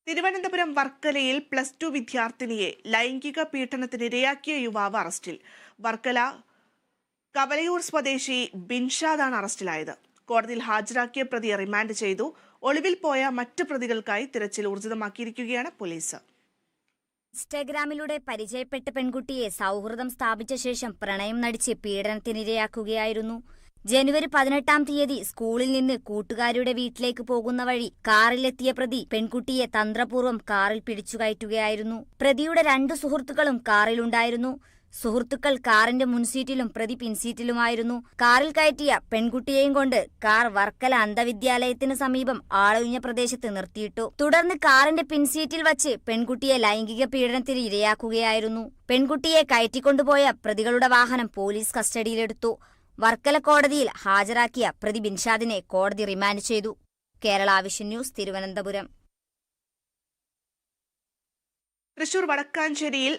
തിരുവനന്തപുരം വർക്കലയിൽ +2 വിദ്യാർത്ഥിനിയെ ലൈംഗിക പീഡനത്തിനിരയാക്കിയ യുവാവ് അറസ്റ്റിൽ. വർക്കല കവലയൂർ സ്വദേശി ബിൻഷാദാണ് അറസ്റ്റിലായത്. കോടതിയിൽ ഹാജരാക്കിയ പ്രതിയെ റിമാൻഡ് ചെയ്തു. ഒളിവിൽ പോയ മറ്റ് പ്രതികൾക്കായി തിരച്ചിൽ ഊർജിതമാക്കിയിരിക്കുകയാണ് പോലീസ്. ഇൻസ്റ്റഗ്രാമിലൂടെ പരിചയപ്പെട്ട പെൺകുട്ടിയെ സൗഹൃദം സ്ഥാപിച്ച ശേഷം പ്രണയം നടിച്ച് പീഡനത്തിനിരയാക്കുകയായിരുന്നു. ജനുവരി 18-ാം തീയതി സ്കൂളിൽ നിന്ന് കൂട്ടുകാരുടെ വീട്ടിലേക്ക് പോകുന്ന വഴി കാറിലെത്തിയ പ്രതി പെൺകുട്ടിയെ തന്ത്രപൂർവ്വം കാറിൽ പിടിച്ചുകയറ്റുകയായിരുന്നു. പ്രതിയുടെ 2 സുഹൃത്തുക്കളും കാറിലുണ്ടായിരുന്നു. സുഹൃത്തുക്കൾ കാറിന്റെ മുൻസീറ്റിലും പ്രതി പിൻസീറ്റിലുമായിരുന്നു. കാറിൽ കയറ്റിയ പെൺകുട്ടിയെയും കൊണ്ട് കാർ വർക്കല അന്ധവിദ്യാലയത്തിന് സമീപം ആളൊഴിഞ്ഞ പ്രദേശത്ത് നിർത്തിയിട്ടു. തുടർന്ന് കാറിന്റെ പിൻസീറ്റിൽ വച്ച് പെൺകുട്ടിയെ ലൈംഗിക പീഡനത്തിന് ഇരയാക്കുകയായിരുന്നു. പെൺകുട്ടിയെ കയറ്റിക്കൊണ്ടുപോയ പ്രതികളുടെ വാഹനം പോലീസ് കസ്റ്റഡിയിലെടുത്തു. വർക്കല കോടതിയിൽ ഹാജരാക്കിയ പ്രതി ബിൻഷാദിനെ കോടതി റിമാൻഡ് ചെയ്തു. Kerala vision news, Thiruvananthapuram. തൃശൂർ വടക്കാഞ്ചേരിയിൽ